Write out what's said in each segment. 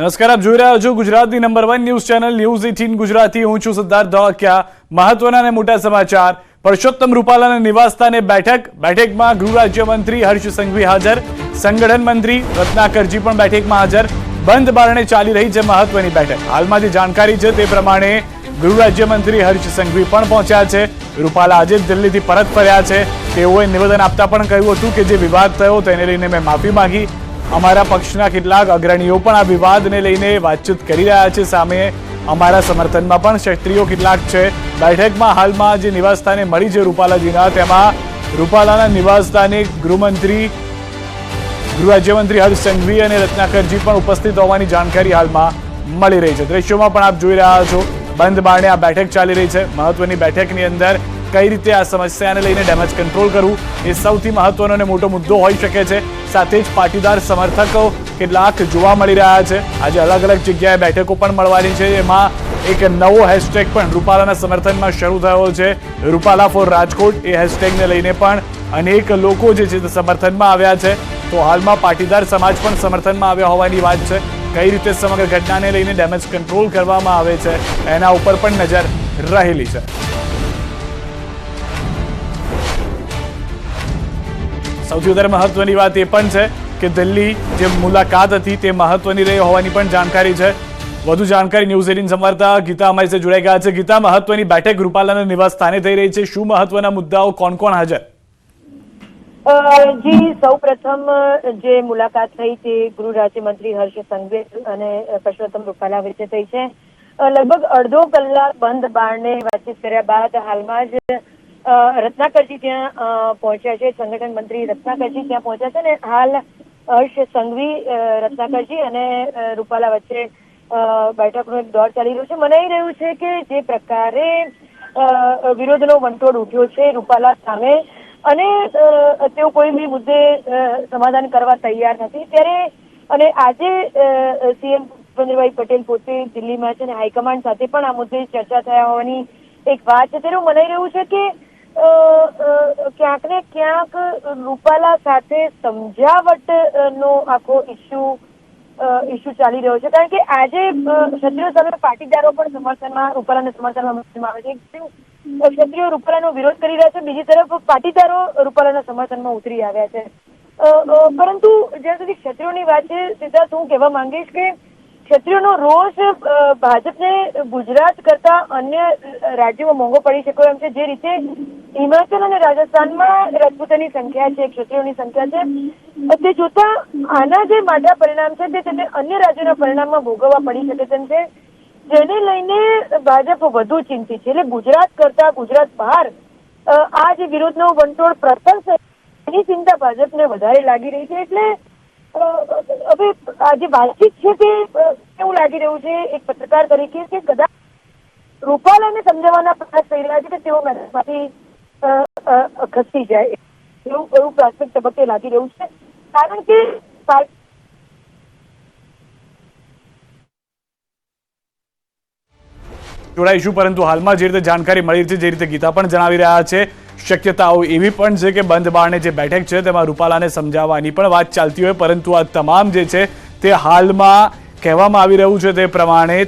નમસ્કાર, આપ જોઈ રહ્યા છો ગુજરાતની number 1 news channel news 18 Gujarati. હું છું સિદ્ધાર્થ ધોળકિયા। મહત્વના અને મોટા સમાચાર। પરસોત્તમ રૂપાલાના નિવાસસ્થાને બેઠકમાં ગૃહ રાજ્યમંત્રી હર્ષ સંઘવી હાજર, સંગઠન મંત્રી રત્નાકરજી પણ બેઠકમાં હાજર। બંધ બારણે ચાલી રહી છે મહત્વની બેઠક। હાલમાં જે જાણકારી છે તે પ્રમાણે ગૃહ રાજ્યમંત્રી હર્ષ સંઘવી પણ પહોંચ્યા છે। રૂપાલા આજે દિલ્હીથી પરત ફર્યા છે। તેઓએ નિવેદન આપતા પણ કહ્યું હતું કે જે વિવાદ થયો તેને લઈને મેં માફી માંગી। અમારા પક્ષના કેટલાક અગ્રણીઓ પણ આ વિવાદને લઈને વાતચીત કરી રહ્યા છે। સામે અમારા સમર્થનમાં પણ ક્ષત્રિયો કેટલાક છે। બેઠકમાં હાલમાં જે નિવાસસ્થાને મળી છે રૂપાલાજીના, તેમાં રૂપાલાના નિવાસસ્થાને ગૃહ રાજ્યમંત્રી હર્ષ સંઘવી અને રત્નાકરજી પણ ઉપસ્થિત હોવાની જાણકારી હાલમાં મળી રહી છે। દ્રશ્યોમાં પણ આપ જોઈ રહ્યા છો, બંધ બારણે આ બેઠક ચાલી રહી છે। મહત્વની બેઠકની અંદર કઈ રીતે આ સમસ્યાને લઈને ડેમેજ કંટ્રોલ કરવું એ સૌથી મહત્વનો અને મોટો મુદ્દો હોઈ શકે છે। સાથે જ પાટીદાર સમર્થકો કેટલાક જોવા મળી રહ્યા છે। આજે અલગ અલગ જગ્યાએ બેઠકો પણ મળવાની છે। એમાં એક નવો હેશટેગ પણ રૂપાલાના સમર્થનમાં શરૂ થયો છે, રૂપાલા ફોર રાજકોટ। એ હેશટેગને લઈને પણ અનેક લોકો જે છે તે સમર્થનમાં આવ્યા છે। તો હાલમાં પાટીદાર સમાજ પણ સમર્થનમાં આવ્યા હોવાની વાત છે। કઈ રીતે સમગ્ર ઘટનાને લઈને ડેમેજ કંટ્રોલ કરવામાં આવે છે એના ઉપર પણ નજર રહેલી છે। સૌથી વધારે મહત્વની વાત એ પણ છે કે દિલ્હી જે મુલાકાત હતી તે મહત્વની રહી હોવાની પણ જાણકારી છે। વધુ જાણકારી ન્યૂઝ 18 સંવાદદાતા ગીતા અમારી સાથે જોડાઈ ગયા છે। ગીતા, મહત્વની બેઠક રૂપાલાના નિવાસ સ્થાને થઈ રહી છે, શું મહત્વના મુદ્દાઓ, કોણ કોણ હાજર? જી, સૌ પ્રથમ જે મુલાકાત થઈ તે ગૃહ રાજ્યમંત્રી હર્ષ સંઘવી અને પરસોત્તમ રૂપાલા વચ્ચે થઈ છે। લગભગ અડધો કલાક બંધ બારણે વાતચીત કર્યા બાદ હાલમાં જ રત્નાકરજી ત્યાં પહોંચ્યા છે। સંગઠન મંત્રી રત્નાકરજી ત્યાં પહોંચ્યા છે ને હાલ હર્ષ સંઘવી, રત્નાકરજી અને રૂપાલા વચ્ચે બેઠકનો એક દોર ચાલી રહ્યો છે। મનાઈ રહ્યું છે કે જે પ્રકારે વિરોધનો વંટોળ ઉઠ્યો છે રૂપાલા સામે અને તેઓ કોઈ બી મુદ્દે સમાધાન કરવા તૈયાર નથી, ત્યારે અને આજે સીએમ ભૂપેન્દ્રભાઈ પટેલ પોતે દિલ્હીમાં છે અને હાઈકમાન્ડ સાથે પણ આ મુદ્દે ચર્ચા થયા હોવાની એક વાત છે। ત્યારે મનાઈ રહ્યું છે કે ક્યાંક ને ક્યાંક રૂપાલા સાથે સમજાવટ નો આખો ઇસ્યુ ચાલી રહ્યો છે, કારણ કે આજે ક્ષત્રિયો સામે પાટીદારો પણ સમર્થનમાં રૂપાલાને સમર્થનમાં આવે છે। ક્ષત્રિયો રૂપાલાનો વિરોધ કરી રહ્યા છે, બીજી તરફ પાટીદારો રૂપાલાના સમર્થનમાં ઉતરી આવ્યા છે। પરંતુ જ્યાં સુધી ક્ષત્રિયોની વાત છે, સિદ્ધાર્થ, હું કહેવા માંગીશ કે ક્ષત્રિયોનો રોષ ભાજપને ગુજરાત કરતા અન્ય રાજ્યોમાં મોંઘો પડી શક્યો એમ છે। જે રીતે હિમાચલ અને રાજસ્થાનમાં રાજપૂતોની સંખ્યા છે, ક્ષત્રિયોની સંખ્યા છે, તે જોતા આના જે માઠા પરિણામ છે તે તેને અન્ય રાજ્યોના પરિણામમાં ભોગવવા પડી શકે તેમ છે, જેને લઈને ભાજપ વધુ ચિંતિત છે। એટલે ગુજરાત કરતા ગુજરાત બહાર આ જે વિરોધનો વંટોળ પ્રસરશે એની ચિંતા ભાજપને વધારે લાગી રહી છે। એટલે હવે આ જે વાતચીત છે તે એવું લાગી રહ્યું છે એક પત્રકાર તરીકે કે કદાચ રૂપાલાને સમજાવવાના પ્રયાસ થઈ રહ્યા છે કે તેઓ મેદાનમાંથી ખસી જાય, એવું પ્રાથમિક તબક્કે લાગી રહ્યું છે, કારણ કે જોડાઈશું। પરંતુ હાલમાં જે રીતે જાણકારી મળી છે, જે રીતે ગીતા પણ જણાવી રહ્યા છે, શક્યતાઓ એવી પણ છે કે બંધ બારણે જે બેઠક છે તેમાં રૂપાલાને સમજાવવાની પણ વાત ચાલતી હોય, પરંતુ આ તમામ જે છે તે હાલમાં કહેવામાં આવી રહ્યું છે તે પ્રમાણે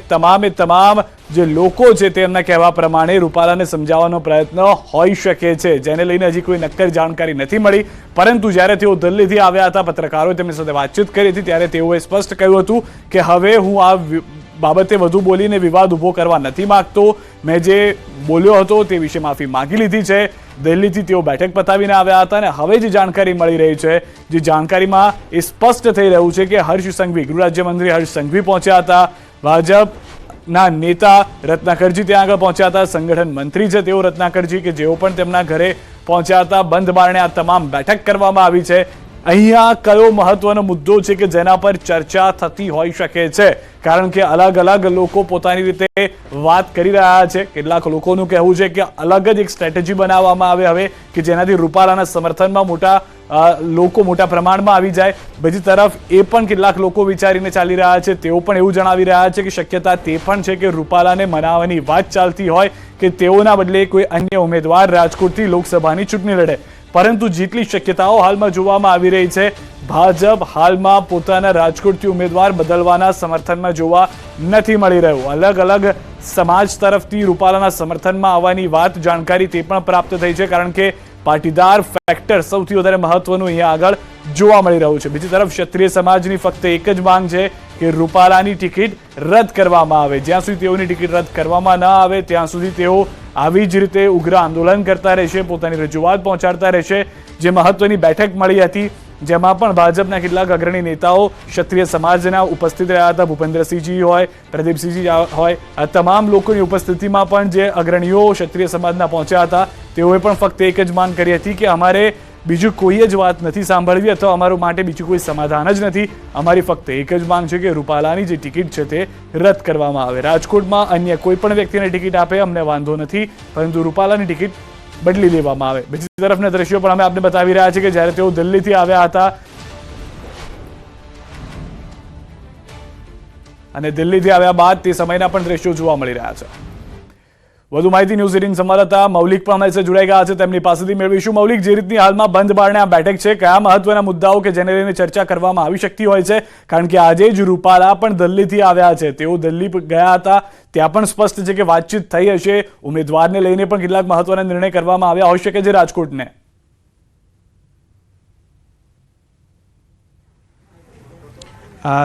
તમામ જે લોકો છે તેમના કહેવા પ્રમાણે રૂપાલાને સમજાવવાનો પ્રયત્ન હોઈ શકે છે, જેને લઈને હજી કોઈ નક્કર જાણકારી નથી મળી। પરંતુ જ્યારે તેઓ દિલ્હીથી આવ્યા હતા, પત્રકારોએ તેમની સાથે વાતચીત કરી હતી, ત્યારે તેઓએ સ્પષ્ટ કહ્યું હતું કે હવે હું આ બાબતે વધુ બોલીને વિવાદ ઊભો કરવા નથી માંગતો। મેં જે બોલ્યો હતો તે વિશે માફી માંગી લીધી છે। દિલ્હીથી તેઓ બેઠક પતાવીને આવ્યા હતા અને હવે જે જાણકારી મળી રહી છે, જે જાણકારીમાં એ સ્પષ્ટ થઈ રહ્યું છે કે હર્ષ સંઘવી, ગૃહ રાજ્યમંત્રી હર્ષ સંઘવી પહોંચ્યા હતા, ભાજપના નેતા રત્નાકરજી ત્યાં આગળ પહોંચ્યા હતા, સંગઠન મંત્રી છે તેઓ રત્નાકરજી કે જેઓ પણ તેમના ઘરે પહોંચ્યા હતા। બંધ બારણે આ તમામ બેઠક કરવામાં આવી છે। અહીંયા કયો મહત્વનો મુદ્દો છે કે જેના પર ચર્ચા થતી હોઈ શકે છે, કારણ કે અલગ અલગ લોકો પોતાની રીતે વાત કરી રહ્યા છે। કેટલાક લોકોનું કહેવું છે કે અલગ જ એક સ્ટ્રેટેજી બનાવવામાં આવે હવે કે જેનાથી રૂપાલાના સમર્થનમાં લોકો મોટા પ્રમાણમાં આવી જાય। બીજી તરફ એ પણ કેટલાક લોકો વિચારીને ચાલી રહ્યા છે, તેઓ પણ એવું જણાવી રહ્યા છે કે શક્યતા તે પણ છે કે રૂપાલાને મનાવવાની વાત ચાલતી હોય કે તેઓના બદલે કોઈ અન્ય ઉમેદવાર રાજકોટથી લોકસભાની ચૂંટણી લડે। પરંતુ જેટલી શક્યતાઓ હાલમાં જોવામાં આવી રહી છે ભાજપ હાલમાં પોતાના રાજકોટથી ઉમેદવાર બદલવાના સમર્થનમાં જોવા નથી મળી રહ્યું. અલગ અલગ સમાજ તરફથી રૂપાલાના સમર્થનમાં આવવાની વાત જાણકારી તે પણ પ્રાપ્ત થઈ છે, કારણ કે પાટીદાર ફેક્ટર સૌથી વધારે મહત્વનું અહીંયા આગળ જોવા મળી રહ્યું છે. બીજી તરફ ક્ષત્રિય સમાજની ફક્ત એક જ માંગ છે કે રૂપાલાની ટિકિટ રદ કરવામાં આવે. જ્યાં સુધી તેઓની ટિકિટ રદ કરવામાં ન આવે ત્યાં સુધી તેઓ આવી જ રીતે ઉગ્ર આંદોલન કરતા રહેશે, પોતાની રજૂઆત પહોંચાડતા રહેશે. જે મહત્વની બેઠક મળી હતી જેમાં પણ ભાજપના કેટલાક અગ્રણી નેતાઓ ક્ષત્રિય સમાજના ઉપસ્થિત રહ્યા હતા. ભૂપેન્દ્રસિંહજી હોય, પ્રદીપસિંહજી હોય, આ તમામ લોકોની ઉપસ્થિતિમાં પણ જે અગ્રણીઓ ક્ષત્રિય સમાજના પહોંચ્યા હતા તેઓએ પણ ફક્ત એક જ માંગ કરી હતી કે અમારે બીજું કોઈ જ વાત નથી સાંભળવી અથવા અમારું માટે બીજું કોઈ સમાધાન જ નથી. અમારી ફક્ત એક જ માંગ છે કે રૂપાલાની જે ટિકિટ છે તે રદ કરવામાં આવે. રાજકોટમાં અન્ય કોઈ પણ વ્યક્તિને ટિકિટ આપે અમને વાંધો નથી, પરંતુ રૂપાલાની ટિકિટ બદલી લેવામાં આવે. બીજી તરફના દ્રશ્યો પણ અમે આપને બતાવી રહ્યા છીએ કે જ્યારે તેઓ દિલ્હીથી આવ્યા હતા અને દિલ્હીથી આવ્યા બાદ તે સમયના પણ દ્રશ્યો જોવા મળી રહ્યા છે. વધુ માહિતી ન્યૂઝ 18 સંવાદદાતા મૌલિક પણ અમારી સાથે જોડાઈ ગયા છે, તેમની પાસેથી મેળવીશું. મૌલિક, જે રીતની હાલમાં બંધ બારણે આ બેઠક છે, કયા મહત્વના મુદ્દાઓ કે જેને લઈને ચર્ચા કરવામાં આવી શકતી હોય છે? કારણ કે આજે જ રૂપાલા પણ દિલ્હીથી આવ્યા છે, તેઓ દિલ્હી ગયા હતા, ત્યાં પણ સ્પષ્ટ છે કે વાતચીત થઈ હશે. ઉમેદવારને લઈને પણ કેટલાક મહત્વના નિર્ણય કરવામાં આવ્યા હોઈ શકે છે રાજકોટને.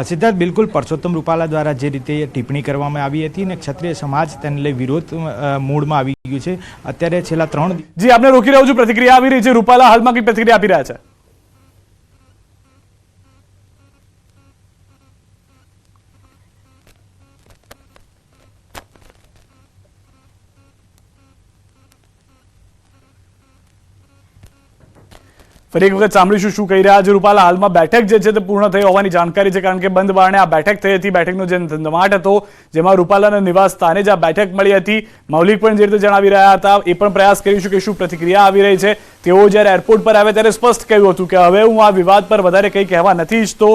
સિદ્ધાર્થ, બિલકુલ પરસોત્તમ રૂપાલા દ્વારા જે રીતે ટિપ્પણી કરવામાં આવી હતી અને ક્ષત્રિય સમાજ તેને લઈ વિરોધ મૂડમાં આવી ગયું છે. અત્યારે છેલ્લા 3 જી આપને રોકી રહ્યો છું, પ્રતિક્રિયા આવી રહી છે. રૂપાલા હાલમાં કઈ પ્રતિક્રિયા આપી રહ્યા છે? ફરી એક વખત સાંભળીશું શું કહી રહ્યા છે રૂપાલા. હાલમાં બેઠક જે છે તે પૂર્ણ થઈ હોવાની જાણકારી છે, કારણ કે બંધ બારણે આ બેઠક થઈ હતી. બેઠકનો જે ધમધમાટ હતો જેમાં રૂપાલાના નિવાસ સ્થાને જ આ બેઠક મળી હતી. મૌલિક પણ જે રીતે જણાવી રહ્યા હતા એ પણ પ્રયાસ કરીશું કે શું પ્રતિક્રિયા આવી રહી છે. તેઓ જ્યારે એરપોર્ટ પર આવ્યા ત્યારે સ્પષ્ટ કહ્યું હતું કે હવે હું આ વિવાદ પર વધારે કંઈ કહેવા નથી ઈચ્છતો.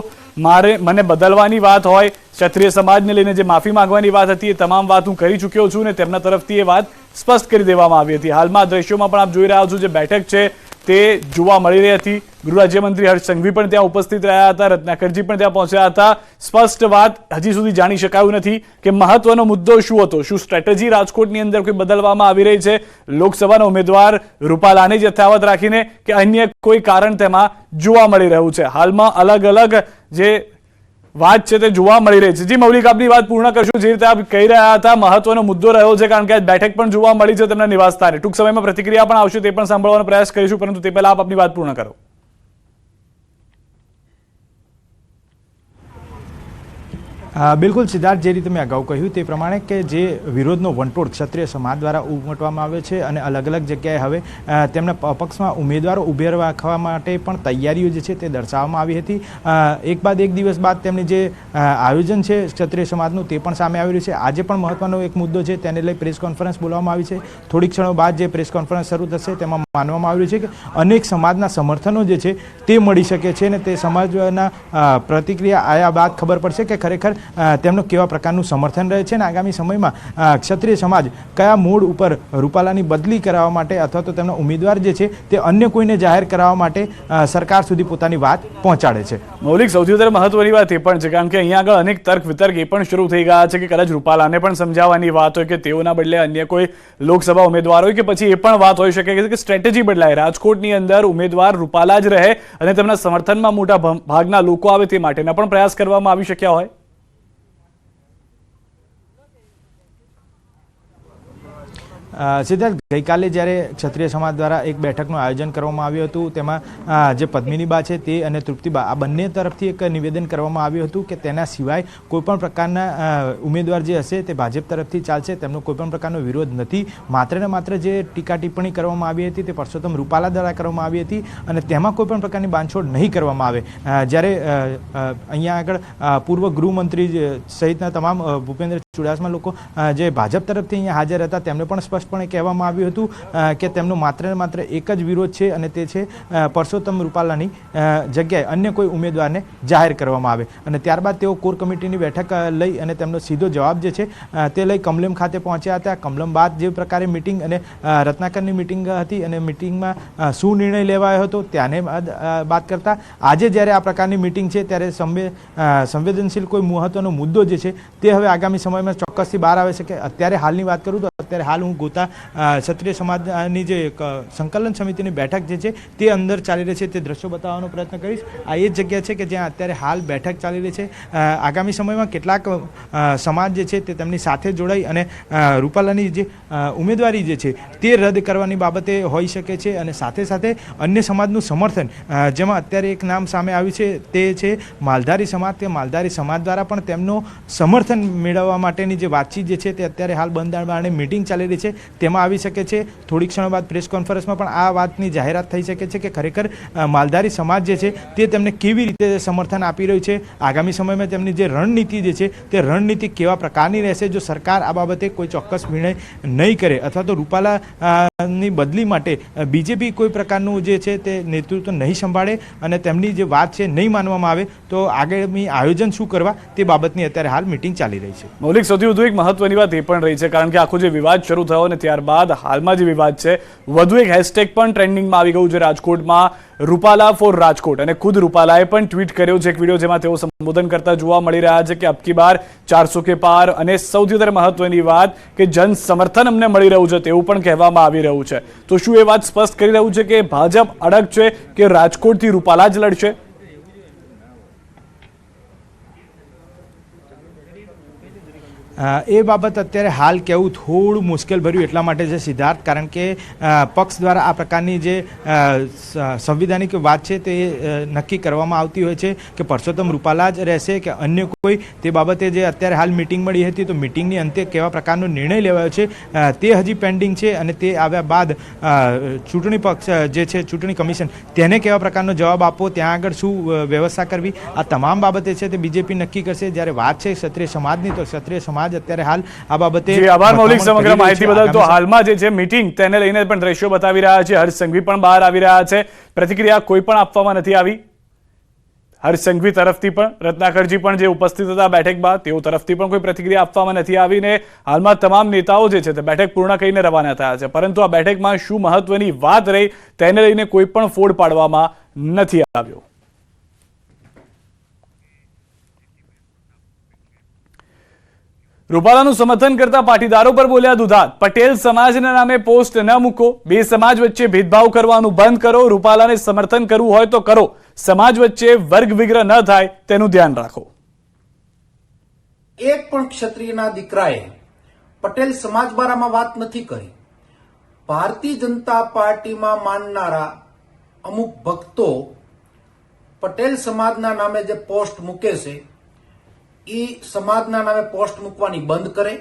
મને બદલવાની વાત હોય, ક્ષત્રિય સમાજને લઈને જે માફી માંગવાની વાત હતી એ તમામ વાત હું કરી ચૂક્યો છું અને તેમના તરફથી એ વાત સ્પષ્ટ કરી દેવામાં આવી હતી. હાલમાં દ્રશ્યોમાં પણ આપ જોઈ રહ્યા છો જે બેઠક છે તે જોવા મળી રહી હતી. ગૃહ રાજ્યમંત્રી હર્ષ સંઘવી પણ ત્યાં ઉપસ્થિત રહ્યા હતા, રત્નાકરજી પણ ત્યાં પહોંચ્યા હતા. સ્પષ્ટ વાત હજી સુધી જાણી શકાયું નથી કે મહત્વનો મુદ્દો શું હતો. શું સ્ટ્રેટેજી રાજકોટની અંદર કોઈ બદલવામાં આવી રહી છે લોકસભાના ઉમેદવાર રૂપાલાને જ યથાવત રાખીને, કે અન્ય કોઈ કારણ તેમાં જોવા મળી રહ્યું છે? હાલમાં અલગ અલગ જે વાત છે તે જોવા મળી રહી છે. જી મૌલિક, આપની વાત પૂર્ણ કરશું. જે રીતે આપ કહી રહ્યા હતા મહત્વનો મુદ્દો રહ્યો છે, કારણ કે આજ બેઠક પણ જોવા મળી છે તેમના નિવાસ સ્થાને. ટૂંક સમયમાં પ્રતિક્રિયા પણ આવશે, તે પણ સાંભળવાનો પ્રયાસ કરીશું, પરંતુ તે પહેલા આપ આપની વાત પૂર્ણ કરો. બિલકુલ સિદ્ધાર્થ, જે રીતે મેં અગાઉ કહ્યું તે પ્રમાણે કે જે વિરોધનો વંટોળ ક્ષત્રિય સમાજ દ્વારા ઉમટવામાં આવ્યો છે અને અલગ અલગ જગ્યાએ હવે તેમના પક્ષમાં ઉમેદવારો ઉભે રાખવા માટે પણ તૈયારીઓ જે છે તે દર્શાવવામાં આવી હતી. એક બાદ એક દિવસ બાદ તેમની જે આયોજન છે ક્ષત્રિય સમાજનું તે પણ સામે આવી રહ્યું છે. આજે પણ મહત્વનો એક મુદ્દો છે, તેને લઈ પ્રેસ કોન્ફરન્સ બોલાવવામાં આવી છે. થોડીક ક્ષણો બાદ જે પ્રેસ કોન્ફરન્સ શરૂ થશે તેમાં માનવામાં આવી રહ્યું છે કે અનેક સમાજના સમર્થનો જે છે તે મળી શકે છે અને તે સમાજના પ્રતિક્રિયા આવ્યા બાદ ખબર પડશે કે ખરેખર તેમનું કેવા પ્રકારનું સમર્થન રહે છે અને આગામી સમયમાં ક્ષત્રિય સમાજ કયા મૂડ ઉપર રૂપાલાની બદલી કરાવવા માટે અથવા તો તેમના ઉમેદવાર જે છે તે અન્ય કોઈને જાહેર કરાવવા માટે સરકાર સુધી પોતાની વાત પહોંચાડે છે. મૌલિક, સૌથી વધારે મહત્વની વાત એ પણ છે, કારણ કે અહીંયા આગળ અનેક તર્ક વિતર્ક એ પણ શરૂ થઈ ગયા છે કે કદાચ રૂપાલાને પણ સમજાવવાની વાત હોય કે તેઓના બદલે અન્ય કોઈ લોકસભા ઉમેદવાર હોય, કે પછી એ પણ વાત હોઈ શકે કે સ્ટ્રેટેજી બદલાય. રાજકોટની અંદર ઉમેદવાર રૂપાલા જ રહે અને તેમના સમર્થનમાં મોટા ભાગના લોકો આવે તે માટેના પણ પ્રયાસ કરવામાં આવી શક્યા હોય. સિદ્ધાર્થ, ગઈકાલે જ્યારે ક્ષત્રિય સમાજ દ્વારા એક બેઠકનું આયોજન કરવામાં આવ્યું હતું, તેમાં જે પદ્મિનીબા છે તે અને તૃપ્તિબા આ બંને તરફથી એક નિવેદન કરવામાં આવ્યું હતું કે તેના સિવાય કોઈપણ પ્રકારના ઉમેદવાર જે હશે તે ભાજપ તરફથી ચાલશે, તેમનો કોઈપણ પ્રકારનો વિરોધ નથી. માત્ર ને માત્ર જે ટીકા ટિપ્પણી કરવામાં આવી હતી તે પરસોત્તમ રૂપાલા દ્વારા કરવામાં આવી હતી અને તેમાં કોઈપણ પ્રકારની બાંધછોડ નહીં કરવામાં આવે. જ્યારે અહીંયા આગળ પૂર્વ ગૃહમંત્રી સહિતના તમામ ભૂપેન્દ્ર ચુડાસમા લોકો જે ભાજપ તરફથી અહીંયા હાજર હતા તેમને પણ સ્પષ્ટપણે કહેવામાં આવ્યું હતું કે તેમનો માત્ર ને માત્ર એક જ વિરોધ છે અને તે છે પરસોત્તમ રૂપાલાની જગ્યાએ અન્ય કોઈ ઉમેદવારને જાહેર કરવામાં આવે. અને ત્યારબાદ તેઓ કોર કમિટીની બેઠક લઈ અને તેમનો સીધો જવાબ જે છે તે લઈ કમલમ ખાતે પહોંચ્યા હતા. કમલમ બાદ જે પ્રકારે મિટિંગ અને રત્નાકરની મિટિંગ હતી અને મિટિંગમાં શું નિર્ણય લેવાયો હતો ત્યાંને વાત કરતા આજે જ્યારે આ પ્રકારની મિટિંગ છે ત્યારે સંવેદનશીલ કોઈ મહત્વનો મુદ્દો જે છે તે હવે આગામી સમયમાં ચોક્કસથી બહાર આવે છે. કે અત્યારે હાલની વાત કરું તો અત્યારે હાલ હું ગોતા ક્ષત્રિય સમાજની જે સંકલન સમિતિની બેઠક જે છે તે અંદર ચાલી રહી છે તે દ્રશ્યો બતાવવાનો પ્રયત્ન કરીશ. આ એ જ જગ્યા છે કે જ્યાં અત્યારે હાલ બેઠક ચાલી રહી છે. આગામી સમયમાં કેટલાક સમાજ જે છે તે તેમની સાથે જોડાઈ અને રૂપાલાની જે ઉમેદવારી જે છે તે રદ કરવાની બાબતે હોઈ શકે છે અને સાથે સાથે અન્ય સમાજનું સમર્થન જેમાં અત્યારે એક નામ સામે આવ્યું છે તે છે માલધારી સમાજ. તે માલધારી સમાજ દ્વારા પણ તેમનો સમર્થન મેળવવા માટેની જે વાતચીત જે છે તે અત્યારે હાલ બંધ બારણે મિટિંગ ચાલી રહી છે તેમાં આવી શકે છે. થોડીક ક્ષણો બાદ પ્રેસ કોન્ફરન્સમાં પણ આ વાતની જાહેરાત થઈ શકે છે કે ખરેખર માલધારી સમાજ જે છે તે તેમને કેવી રીતે સમર્થન આપી રહ્યું છે. આગામી સમયમાં તેમની જે રણનીતિ જે છે તે રણનીતિ કેવા પ્રકારની રહેશે જો સરકાર આ બાબતે કોઈ ચોક્કસ નિર્ણય નહીં કરે અથવા તો રૂપાલાની બદલી માટે બીજેપી કોઈ પ્રકારનું જે છે તે નેતૃત્વ નહીં સંભાળે અને તેમની જે વાત છે નહીં માનવામાં આવે તો આગામી આયોજન શું કરવા તે બાબતની અત્યારે હાલ મિટિંગ ચાલી રહી છે. મૌલિક, સૌથી વધુ એક મહત્વની વાત એ પણ રહી છે કારણ કે આખો જે વિવાદ શરૂ થયો અને ત્યારબાદ હાલમાં જે વિવાદ છે વધુ એક હેશટેગ પણ ટ્રેન્ડિંગમાં આવી ગયું છે રાજકોટમાં, રૂપાલા ફોર રાજકોટ. અને ખુદ રૂપાલાએ પણ ટ્વીટ કર્યો છે એક વિડીયો જેમાં તેઓ સંબોધન કરતા જોવા મળી રહ્યા છે કે અબકી બાર 400 કે પાર. અને સૌથી વધારે મહત્વની વાત કે જન સમર્થન અમને મળી રહ્યું છે તેવું પણ કહેવામાં આવી રહ્યું છે. તો શું એ વાત સ્પષ્ટ કરી રહ્યું છે કે ભાજપ અડગ છે કે રાજકોટથી રૂપાલા જ લડશે? એ બાબત અત્યારે હાલ કહેવું થોડું મુશ્કેલ ભર્યું એટલા માટે છે સિદ્ધાર્થ, કારણ કે પક્ષ દ્વારા આ પ્રકારની જે સંવિધાનિક વાત છે તે નક્કી કરવામાં આવતી હોય છે કે પરસોત્તમ રૂપાલા જ રહેશે કે અન્ય કોઈ. તે બાબતે જે અત્યારે હાલ મિટિંગ મળી હતી તો મિટિંગની અંતે કેવા પ્રકારનો નિર્ણય લેવાયો છે તે હજી પેન્ડિંગ છે અને તે આવ્યા બાદ ચૂંટણી પક્ષ જે છે ચૂંટણી કમિશન તેને કેવા પ્રકારનો જવાબ આપવો, ત્યાં આગળ શું વ્યવસ્થા કરવી, આ તમામ બાબતે છે તે બીજેપી નક્કી કરશે. જ્યારે વાત છે ક્ષત્રિય સમાજની તો ક્ષત્રિય સમાજ અત્યારે હાલ આ બાબતે આભાર મૌલિક સમગ્ર માહિતી બદલ. તો હાલમાં જે છે મીટિંગ તેને લઈને પણ દ્રશ્યો બતાવી રહ્યા છે. હર્ષ સંઘવી પણ બહાર આવી રહ્યા છે. પ્રતિક્રિયા કોઈ પણ આપવામાં નથી આવી હર્ષ સંઘવી તરફથી પણ. રત્નાકરજી પણ જે ઉપસ્થિત હતા બેઠકમાં તેઓ તરફથી પણ કોઈ પ્રતિક્રિયા આપવામાં નથી આવી. ને હાલમાં તમામ નેતાઓ જે છે તે બેઠક પૂર્ણ કરીને રવાના થયા છે પરંતુ આ બેઠકમાં શું મહત્વની વાત રહી તેને લઈને કોઈ પણ ફોડ પાડવામાં નથી આવ્યો. રૂપાલાનું સમર્થન કરતા પાટીદારો પર બોલ્યા દુધાત. પટેલ સમાજના નામે પોસ્ટ ન મૂકો, બે સમાજ વચ્ચે ભેદભાવ કરવાનું બંધ કરો. રૂપાલાને સમર્થન કરવું હોય તો કરો, સમાજ વચ્ચે વર્ગ વિગ્રહ ન થાય તેનું ધ્યાન રાખો. એક પણ ક્ષત્રિયના દીકરાએ પટેલ સમાજ બારામાં વાત નથી કરી. ભારતીય જનતા પાર્ટીમાં માનનારા અમુક ભક્તો પટેલ સમાજના નામે જે પોસ્ટ મૂકે છે એ સમાજના નામે પોસ્ટ મૂકવાની બંધ કરે.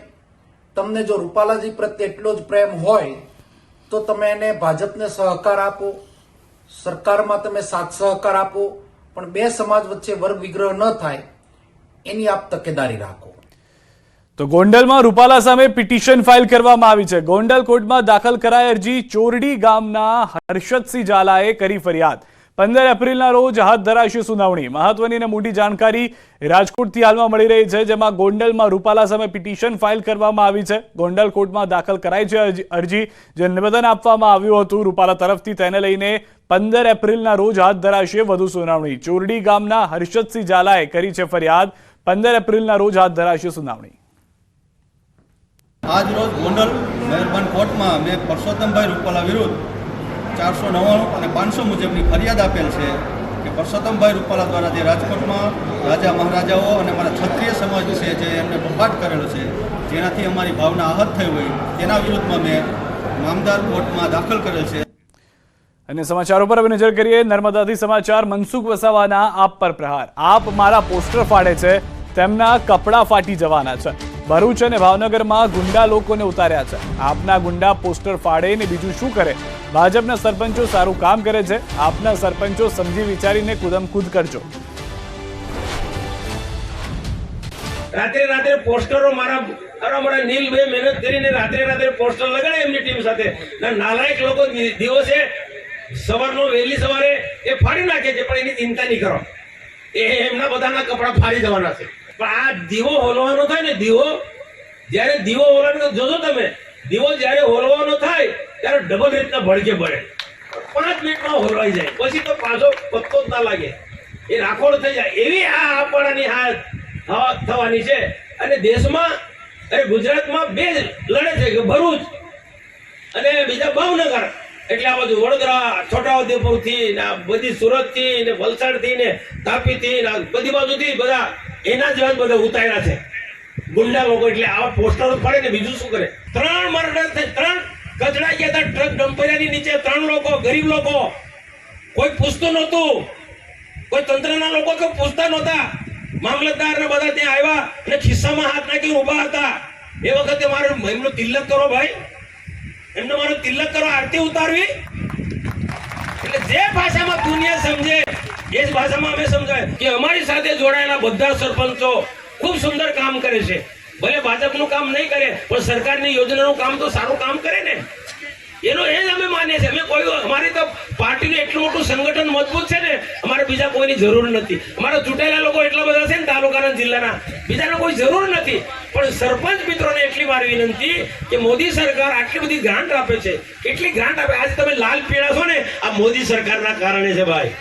તમને જો રૂપાલાજી પ્રત્યે એટલો જ પ્રેમ હોય તો તમે એને ભાજપને સહકાર આપો, સરકારમાં તમે સાથ સહકાર આપો, પણ બે સમાજ વચ્ચે વર્ગ વિગ્રહ ન થાય એની આપ તકેદારી રાખો. તો ગોંડલમાં રૂપાલા સામે પિટિશન ફાઇલ કરવામાં આવી છે. ગોંડલ કોર્ટમાં દાખલ કરાઈ અરજી. ચોરડી ગામના હર્ષદસિંહ ઝાલાએ કરી ફરિયાદ. 15 એપ્રિલના રોજ હાથ ધરાશે સુનાવણી. મહત્વની અને મોટી જાણકારી રાજકોટથી હાલમાં મળી રહી છે જેમાં ગોંડલમાં રૂપાલા સામે પિટિશન ફાઇલ કરવામાં આવી છે. ગોંડલ કોર્ટમાં દાખલ કરાઈ છે અરજી જે નિવેદન આપવામાં આવ્યું હતું રૂપાલા તરફથી. તેને લઈને 15 એપ્રિલના રોજ હાથ ધરાશે વધુ સુનાવણી. ચોરડી ગામના હર્ષદસિંહ ઝાલાએ કરી છે ફરિયાદ. 15 એપ્રિલના રોજ હાથ ધરાશે સુનાવણી. આજ રોજ ગોંડલ મહેરબાન કોર્ટમાં મેં પરસોત્તમભાઈ રૂપાલા વિરુદ્ધ 499 અને 500 મુજબની ફરિયાદ આપેલ છે કે પરસોત્તમભાઈ રૂપાલા દ્વારા જે રાજકોટમાં રાજા મહારાજાઓ અને અમારા ક્ષત્રિય સમાજ વિશે જે એમને બફાટ કરેલો છે જેનાથી અમારી ભાવના આહત થઈ હોય તેના વિરુદ્ધમાં મેં નામદાર કોર્ટમાં દાખલ કરેલ છે. અને સમાચારો પર હવે નજર કરીએ. નર્મદાથી સમાચાર. મનસુખ વસાવાના આપ પર પ્રહાર. આપ મારા પોસ્ટર ફાડે છે, તેમના કપડા ફાટી જવાના છે. ભરૂચ અને ભાવનગરમાં ગુંડા લોકોને ઉતાર્યા છે. આપના ગુંડા પોસ્ટર ફાડે ને બીજું શું કરે? ભાજપના સરપંચો સારું કામ કરે છે. આપના સરપંચો સમજી વિચારીને કુદમકૂદ કરજો. રાત્રે પોસ્ટરો મારા નીલભાઈ મહેનત કરીને રાત્રે પોસ્ટર લગાડે એમની ટીમ સાથે. નાલાયક લોકો દિવસે વહેલી સવારે એ ફાડી નાખે છે, પણ એની ચિંતા નહીં કરો, એ એમના બધાના કપડા ફાડી જવાના છે. પણ આ દીવો હોલવાનો થાય ને, જયારે દીવો હોલવાનો જોજો તમે, દીવો જયારે હોલવાનો થાય ત્યારે ડબલ રીતના ભડકે પડે, 5 મિનિટમાં હોલવાઈ જાય, પછી તો પાછો પત્તો જ ના લાગે, એ રાખોડ થઈ જાય. એવી આ આપણાની હાથ થવાની છે. અને દેશમાં ગુજરાતમાં 2 લડે છે કે ભરૂચ અને બીજા ભાવનગર, એટલે આ બધું વડોદરા, છોટાઉદેપુર થી ને બધી સુરત થી ને વલસાડ થી ને તાપી થી ને બધી બાજુથી બધા એના જેવા બધા ઉતાર્યા છે ગુંડા લોકો. એટલે આવા પોસ્ટરો પડે ને બીજું શું કરે. 3 મર્ડર થઈ, 3 કચડા ગયા હતા ટ્રક ડમ્પરિયાની નીચે, 3 લોકો, ગરીબ લોકો, કોઈ પૂછતું નહોતું, કોઈ તંત્રના લોકો કોઈ પૂછતા નહોતા. મામલતદાર ને બધા ત્યાં આવ્યા અને ખિસ્સામાં હાથ નાખીને ઉભા હતા. એ વખતે મારે એમનો તિલક કરો ભાઈ, એમને મારો તિલક કરો, આરતી ઉતારવી. એટલે જે ભાષામાં દુનિયા સમજે એ જ ભાષામાં અમે સમજાય કે અમારી સાથે જોડાયેલા બધા સરપંચો ખૂબ સુંદર કામ કરે છે. ભલે ભાજપનું કામ નહીં કરે પણ સરકારની યોજનાનું કામ તો સારું કામ કરે ને, એનો એ જ અમે માનીએ છીએ. અમે કોઈ અમારી તો પાર્ટીનું એટલું મોટું સંગઠન મજબૂત છે ને, અમારે બીજા કોઈની જરૂર નથી. અમારા ચૂંટાયેલા લોકો એટલા બધા છે ને તાલુકાના જિલ્લાના, બીજાને કોઈ જરૂર નથી. પણ સરપંચ મિત્રોને એટલી મારી વિનંતી કે મોદી સરકાર આટલી બધી ગ્રાન્ટ આપે છે, કેટલી ગ્રાન્ટ આપે. આજે તમે લાલ પીળા છો ને, આ મોદી સરકારના કારણે છે ભાઈ.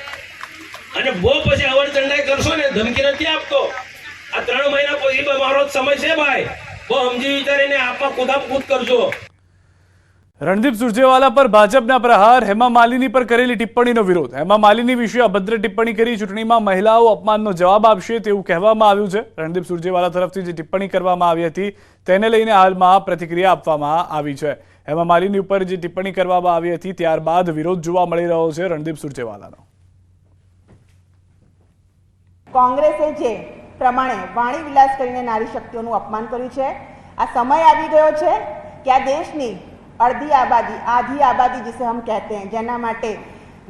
અને બહુ પછી અવર ચંડાઈ કરશો ને, ધમકી નથી આપતો. આ 3 મહિના પછી મારો સમય છે ભાઈ, બહુ સમજી વિચારીને આપવા કુદાકૂદ કરજો. રણદીપ સુરજેવાલા પર ભાજપના પ્રહાર, હેમા માલિની પર કરેલી ટિપ્પણીનો વિરોધ. હેમા માલિની વિશે અભદ્ર ટિપ્પણી કરી ચૂંટણીમાં મહિલાઓ અપમાનનો જવાબ આપશે તેવું કહેવામાં આવ્યું છે. રણદીપ સુરજેવાલા તરફથી જે ટિપ્પણી કરવામાં આવી હતી તેને લઈને હાલમાં પ્રતિક્રિયા આપવામાં આવી છે. હેમા માલિની ઉપર જે ટિપ્પણી કરવામાં આવી હતી ત્યારબાદ વિરોધ જોવા મળી રહ્યો છે રણદીપ સુરજેવાલાનો. કોંગ્રેસે જે પ્રમાણે વાણી વિલાસ કરીને નારી શક્તિઓનું અપમાન કર્યું છે, આ સમય આવી ગયો છે કે આ દેશની आधी आबादी जिसे हम कहते हैं, जेना माटे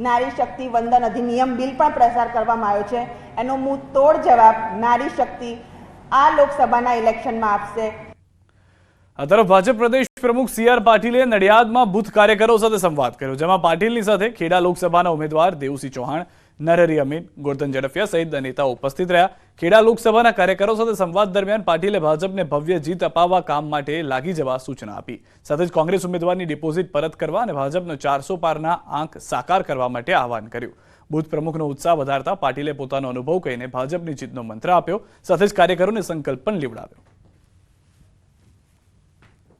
नारी शक्ति वंदन अधिनियम बिल पर प्रसार કરવામાં આવ્યો છે, એનો મુંહ તોડ જવાબ નારી શક્તિ આ લોકસભાના ઇલેક્શનમાં આપશે. આ તરફ ભાજપ પ્રદેશ પ્રમુખ CR પાટીલે નડિયાદમાં બૂથ કાર્યકરો સાથે સંવાદ કર્યો, જેમાં પાટીલની સાથે ખેડા લોકસભાના ઉમેદવાર દેવુસિંહ ચૌહાણ, નરહરી અમીન, ગોરધન ઝડફિયા સહિત નેતાઓ ઉપસ્થિત રહ્યા. ખેડા લોકસભાના કાર્યકરો સાથે સંવાદ દરમિયાન પાટીલે ભાજપને ભવ્ય જીત અપાવવા કામ માટે લાગી જવા સૂચના આપી. સાથે જ કોંગ્રેસ ઉમેદવારની ડિપોઝિટ પરત કરવા અને ભાજપનો 400 પારના આંક સાકાર કરવા માટે આહવાન કર્યું. બૂથ પ્રમુખનો ઉત્સાહ વધારતા પાટીલે પોતાનો અનુભવ કહીને ભાજપની જીતનો મંત્ર આપ્યો. સાથે જ કાર્યકરોને સંકલ્પ પણ લેવડાવ્યો.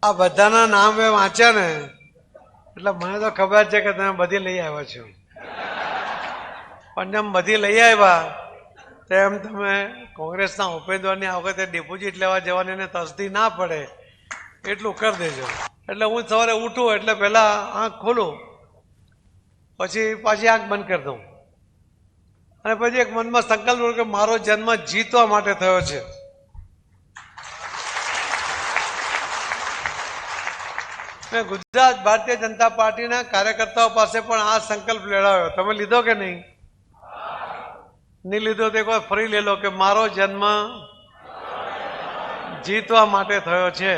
આ બધાના નામ મેં વાંચ્યા ને એટલે મને તો ખબર છે કે તમે બધી લઈ આવ્યા છો, પણ જેમ બધી લઈ આવ્યા તેમ તમે કોંગ્રેસના ઉમેદવારની આ વખતે ડિપોઝિટ લેવા જવાની એને તસ્દી ના પડે એટલું કરી દેજો. એટલે હું સવારે ઉઠું એટલે પહેલાં આંખ ખોલું, પછી પાછી આંખ બંધ કરી દઉં અને પછી એક મનમાં સંકલ્પ કરું કે મારો જન્મ જીતવા માટે થયો છે. મેં ગુજરાત ભારતીય જનતા પાર્ટીના કાર્યકર્તાઓ પાસે પણ આ સંકલ્પ લેવડાવ્યો. તમે લીધો કે નહીં? નહીં લીધો તો એક વાર ફરી લે લો કે મારો જન્મ જીતવા માટે થયો છે.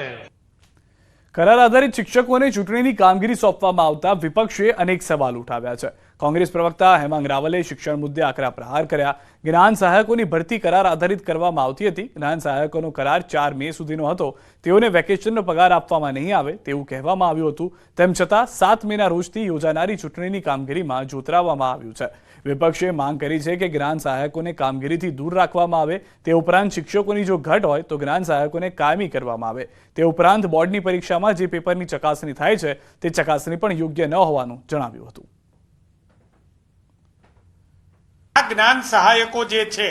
કરાર આધારિત શિક્ષકોને ચૂંટણીની કામગીરી સોંપવામાં આવતા વિપક્ષે અનેક સવાલ ઉઠાવ્યા છે. કોંગ્રેસ પ્રવક્તા હેમાંગ રાવલે શિક્ષણ મુદ્દે આકરા પ્રહાર કર્યા. જ્ઞાન સહાયકોની ભરતી કરાર આધારિત કરવામાં આવતી હતી. જ્ઞાન સહાયકોનો કરાર 4 મે સુધીનો હતો. તેઓને વેકેશનનો પગાર આપવામાં નહીં આવે તેવું કહેવામાં આવ્યું હતું. તેમ છતાં 7 મેના રોજથી યોજાનારી ચૂંટણીની કામગીરીમાં જોતરાવવામાં આવ્યું છે. વિપક્ષે માંગ કરી છે કે જ્ઞાન સહાયકોને કામગીરીથી દૂર રાખવામાં આવે. તે ઉપરાંત શિક્ષકોની જો ઘટ હોય તો જ્ઞાન સહાયકોને કાયમી કરવામાં આવે. તે ઉપરાંત બોર્ડની પરીક્ષામાં જે પેપરની ચકાસણી થાય છે તે ચકાસણી પણ યોગ્ય ન હોવાનું જણાવ્યું હતું. આ જ્ઞાન સહાયકો જે છે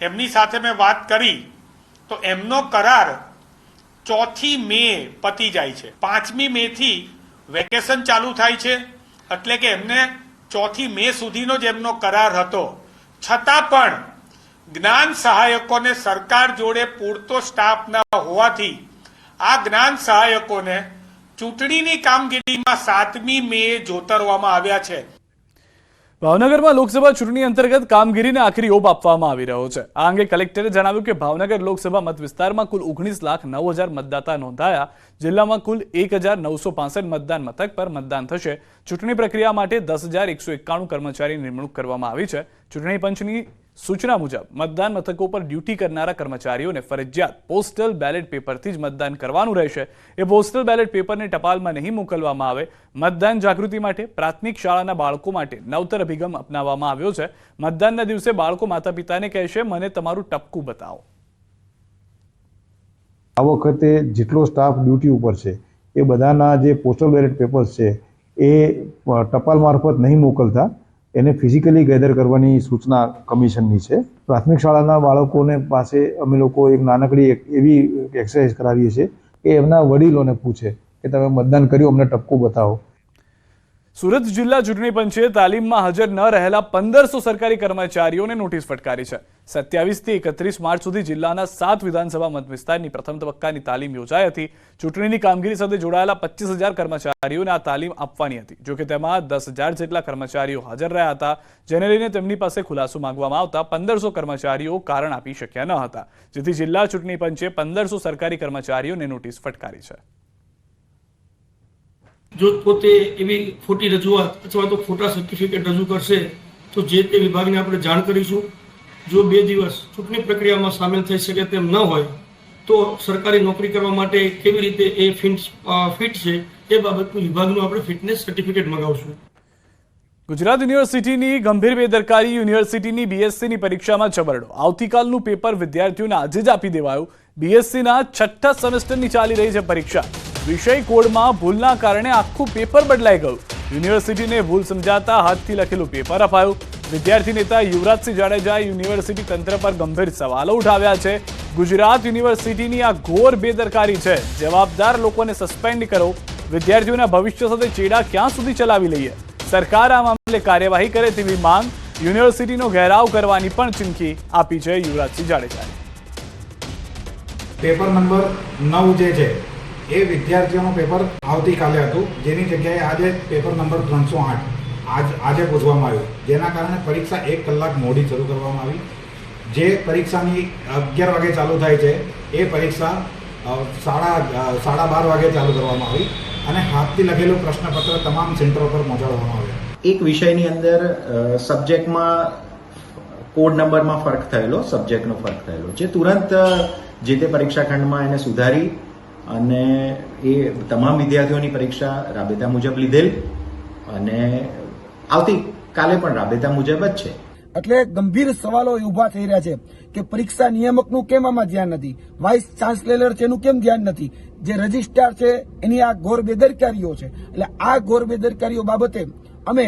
એમની સાથે મેં વાત કરી તો એમનો કરાર 4 મે પતી જાય છે. 5મી મેથી વેકેશન ચાલુ થાય છે, એટલે કે એમને 4 મે સુધીનો જ એમનો કરાર હતો. છતાં પણ જ્ઞાન સહાયકોને સરકાર જોડે પૂરતો સ્ટાફ ન હોવાથી આ જ્ઞાન સહાયકોને ચૂંટણીની કામગીરીમાં 7મી મે જોતરવામાં આવ્યા છે. ભાવનગરમાં લોકસભા ચૂંટણી અંતર્ગત કામગીરીને આખરી ઓપ આપવામાં આવી રહ્યો છે. આ અંગે કલેક્ટરે જણાવ્યું કે ભાવનગર લોકસભા મત વિસ્તારમાં કુલ 19,09,000 મતદાતા નોંધાયા. જિલ્લામાં કુલ 1,965 મતદાન મથક પર મતદાન થશે. ચૂંટણી પ્રક્રિયા માટે 10,191 કર્મચારીની નિમણૂક કરવામાં આવી છે. ચૂંટણી પંચની સૂચના મુજબ મતદાન મથકો પર ડ્યુટી કરનારા કર્મચારીઓને ફરજિયાત પોસ્ટલ બેલેટ પેપરથી જ મતદાન કરવાનું રહેશે. એ પોસ્ટલ બેલેટ પેપરને ટપાલમાં નહીં મોકલવામાં આવે. મતદાન જાગૃતિ માટે પ્રાથમિક શાળાના બાળકો માટે નવતર અભિગમ અપનાવવામાં આવ્યો છે. મતદાનના દિવસે બાળકો માતા પિતાને કહેશે, મને તમારું ટપકું બતાવો. આ વખતે જેટલો સ્ટાફ ડ્યુટી ઉપર છે એ બધાના જે પોસ્ટલ બેલેટ પેપર્સ છે એ ટપાલ મારફત નહીં મોકલતા એને ફિઝિકલી ગેધર કરવાની સૂચના કમિશનની છે. પ્રાથમિક શાળાના બાળકોને પાસે અમે લોકો એક નાનકડી એવી એક્સરસાઇઝ કરાવીએ છીએ કે એમના વડીલોને પૂછે કે તમે મતદાન કર્યું, અમને ટપકું બતાવો. સુરત જિલ્લા ચૂંટણી પંચે તાલીમમાં હાજર ન રહેલા 1500 સરકારી કર્મચારીઓને નોટિસ ફટકારી છે. 27 થી 31 માર્ચ સુધી જિલ્લાના 7 વિધાનસભા મત વિસ્તારની પ્રથમ તબક્કાની તાલીમ યોજાઈ હતી. ચૂંટણીની કામગીરી સાથે જોડાયેલા 25,000 કર્મચારીઓને આ તાલીમ આપવાની હતી. જોકે તેમાં 10,000 જેટલા કર્મચારીઓ હાજર રહ્યા હતા, જેને લઈને તેમની પાસે ખુલાસો માંગવામાં આવતા 1500 કર્મચારીઓ કારણ આપી શક્યા ન હતા, જેથી જિલ્લા ચૂંટણી પંચે 1500 સરકારી કર્મચારીઓને નોટિસ ફટકારી છે. જો પોતે એવી ખોટી રજૂઆત અથવા તો ખોટા સર્ટિફિકેટ રજૂ કરશે તો જે તે વિભાગને આપણે જાણ કરીશું. જો 2 દિવસ ચૂંટણી પ્રક્રિયામાં સામેલ થઈ શકે તેમ ન હોય તો સરકારી નોકરી કરવા માટે કેવી રીતે એ ફિટ છે એ બાબતનું વિભાગનું આપણે ફિટનેસ સર્ટિફિકેટ મંગાવશું. ગુજરાત યુનિવર્સિટીની ગંભીર બેદરકારી. યુનિવર્સિટીની બીએસસીની પરીક્ષામાં છબરડો. આવતીકાલનું પેપર વિદ્યાર્થીઓને આજે જ આપી દેવાયું. બીએસસીના 6ઠ્ઠા સેમેસ્ટરની ચાલી રહી છે પરીક્ષા. વિષય કોડમાં ભૂલના કારણે આખું પેપર બદલાઈ ગયું. યુનિવર્સિટીને ભૂલ સમજાતા હાથથી લખેલું પેપર અપાયું. વિદ્યાર્થી નેતા યુવરાજસિંહ જાડેજાએ યુનિવર્સિટી તંત્ર પર ગંભીર સવાલો ઉઠાવ્યા છે. ગુજરાત યુનિવર્સિટીની આ ઘોર બેદરકારી છે. જવાબદાર લોકોને સસ્પેન્ડ કરો. વિદ્યાર્થીઓના ભવિષ્ય સાથે ચેડા ક્યાં સુધી ચલાવી લઈએ? સરકાર આ મામલે કાર્યવાહી કરે તેવી માંગ. યુનિવર્સિટીનો ઘેરાવ કરવાની પણ ચીમકી આપી છે યુવરાજસિંહ જાડેજાએ. પેપર નંબર 9 જે છે એ વિદ્યાર્થીઓનું પેપર આવતીકાલે હતું, જેની જગ્યાએ આજે પેપર નંબર 308 આજે પૂછવામાં આવ્યું, જેના કારણે પરીક્ષા 1 કલાક મોડી શરૂ કરવામાં આવી. જે પરીક્ષાની 11 વાગે ચાલુ થાય છે એ પરીક્ષા 12:30 વાગે ચાલુ કરવામાં આવી અને હાથથી લખેલું પ્રશ્નપત્ર તમામ સેન્ટરો પર પહોંચાડવામાં આવ્યા. એક વિષયની અંદર સબ્જેક્ટમાં કોડ નંબરમાં ફરક થયેલો, સબ્જેક્ટનો ફરક થયેલો, જે તુરંત જે તે પરીક્ષા ખંડમાં એને સુધારી અને એ તમામ વિદ્યાર્થીઓની પરીક્ષા રાબેતા મુજબ લીધેલ અને આવતીકાલે પણ રાબેતા મુજબ જ છે. એટલે ગંભીર સવાલો ઉભા થઈ રહ્યા છે કે પરીક્ષા નિયામકનું કેમ આમાં ધ્યાન નથી, વાઇસ ચાન્સેલર છે એનું કેમ ધ્યાન નથી, જે રજિસ્ટ્રાર છે એની આ ઘોર બેદરકારીઓ છે. એટલે આ ઘોર બેદરકારીઓ બાબતે અમે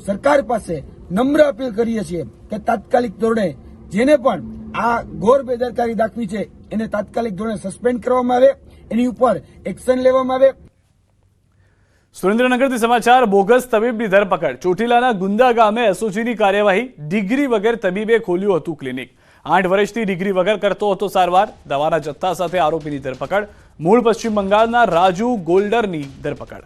સરકાર પાસે નમ્ર અપીલ કરીએ છીએ કે તાત્કાલિક ધોરણે જેને પણ આ ઘોર બેદરકારી દાખવી છે એને તાત્કાલિક ધોરણે સસ્પેન્ડ કરવામાં આવે, એની ઉપર એક્શન લેવામાં આવે. સુરેન્દ્રનગરથી સમાચાર. બોગસ તબીબની ધરપકડ. ચોટીલાના ગુંદા ગામે એસઓજીની કાર્યવાહી. ડિગ્રી વગર તબીબે ખોલ્યું હતું ક્લિનિક. 8 વર્ષથી ડિગ્રી વગર કરતો હતો સારવાર. દવાના જથ્થા સાથે આરોપીની ધરપકડ. મૂળ પશ્ચિમ બંગાળના રાજુ ગોલ્ડરની ધરપકડ.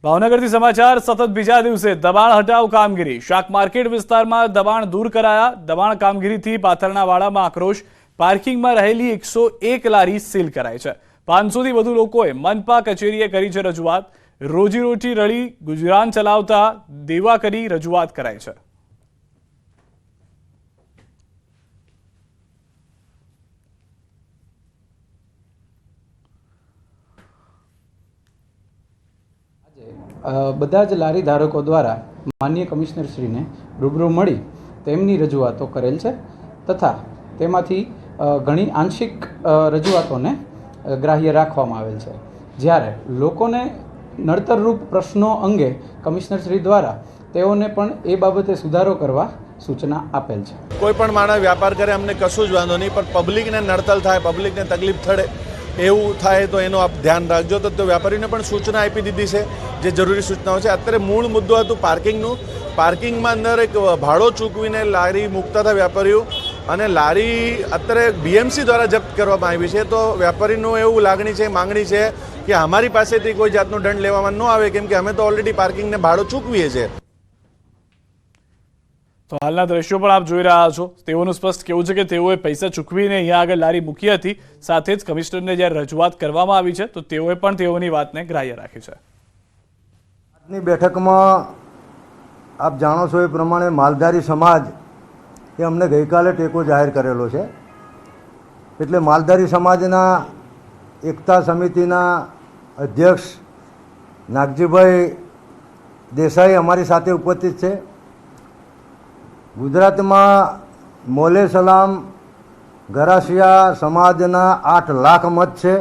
ભાવનગરથી સમાચાર. સતત બીજા દિવસે દબાણ હટાવ કામગીરી. શાક માર્કેટ વિસ્તારમાં દબાણ દૂર કરાયા. દબાણ કામગીરીથી પાથરણાવાડામાં આક્રોશ. પાર્કિંગમાં રહેલી 101 લારી સીલ કરાઈ છે. 500થી વધુ લોકોએ મનપા કચેરીએ કરી છે રજૂઆત. રોજીરોટી રળી ગુજરાન ચલાવતા દેવા કરી રજૂઆત કરાઈ છે. બધા જ લારી ધારકો દ્વારા માનનીય કમિશનરશ્રીને રૂબરૂ મળી તેમની રજૂઆતો કરેલ છે તથા તેમાંથી ઘણી આંશિક રજૂઆતોને ગ્રાહ્ય રાખવામાં આવેલ છે. જ્યારે લોકોને નડતરરૂપ પ્રશ્નો અંગે કમિશનરશ્રી દ્વારા તેઓને પણ એ બાબતે સુધારો કરવા સૂચના આપેલ છે. કોઈ પણ માણસ વ્યાપાર કરે અમને કશું જ વાંધો નહીં, પણ પબ્લિકને નડતર થાય, પબ્લિકને તકલીફ થડે એવું થાય તો એનું આપ ધ્યાન રાખજો. તો વેપારીને પણ સૂચના આપી દીધી છે, જે જરૂરી સૂચનાઓ છે. અત્યારે મૂળ મુદ્દો હતું પાર્કિંગનું. પાર્કિંગમાં અંદર એક ભાડો ચૂકવીને લારી મૂકતા હતા વેપારીઓ, અને લારી અત્યારે બીએમસી દ્વારા જપ્ત કરવામાં આવી છે, તો વેપારીનું એવું લાગણી છે, માંગણી છે કે અમારી પાસેથી કોઈ જાતનો દંડ લેવામાં ન આવે, કેમ કે અમે તો ઓલરેડી પાર્કિંગને ભાડું ચૂકવીએ છીએ. તો હાલના દ્રશ્યો પણ આપ જોઈ રહ્યા છો. તેઓનું સ્પષ્ટ કહેવું છે કે તેઓએ પૈસા ચૂકવીને અહીંયા આગળ લારી મૂકી હતી. સાથે જ કમિશનરને જ્યારે રજૂઆત કરવામાં આવી છે તો તેઓએ પણ તેઓની વાતને ગ્રાહ્ય રાખી છે. આજની બેઠકમાં આપ જાણો છો એ પ્રમાણે માલધારી સમાજ એ અમને ગઈકાલે ટેકો જાહેર કરેલો છે. એટલે માલધારી સમાજના એકતા સમિતિના અધ્યક્ષ નાગજીભાઈ દેસાઈ અમારી સાથે ઉપસ્થિત છે. ગુજરાતમાં મોલે સલામ ગરાસિયા સમાજના 8 લાખ મત છે.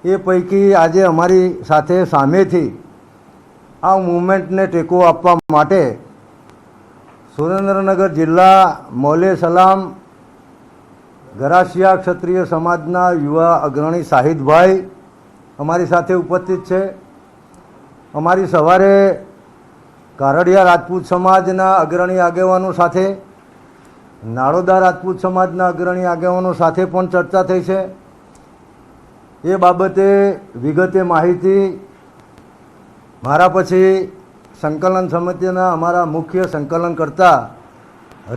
એ પૈકી આજે અમારી સાથે સામેથી આ મૂવમેન્ટને ટેકો આપવા માટે સુરેન્દ્રનગર જિલ્લા મોલે સલામ ગરાસિયા ક્ષત્રિય સમાજના યુવા અગ્રણી શાહિદભાઈ અમારી સાથે ઉપસ્થિત છે. અમારી સવારે કારડિયા રાજપૂત સમાજના અગ્રણી આગેવાનો સાથે, નાળોદા રાજપૂત સમાજના અગ્રણી આગેવાનો સાથે પણ ચર્ચા થઈ છે. એ બાબતે વિગતે માહિતી મારા પછી સંકલન સમિતિના અમારા મુખ્ય સંકલનકર્તા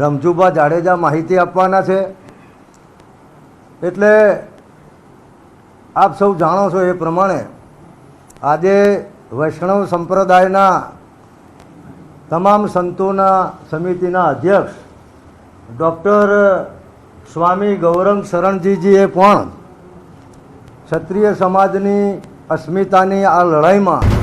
રમજુભા જાડેજા માહિતી આપવાના છે. એટલે આપ સૌ જાણો છો એ પ્રમાણે આજે વૈષ્ણવ સંપ્રદાયના તમામ સંતોના સમિતિના અધ્યક્ષ ડૉક્ટર સ્વામી ગૌરંગ શરણજીજીએ પણ ક્ષત્રિય સમાજની અસ્મિતાની આ લડાઈમાં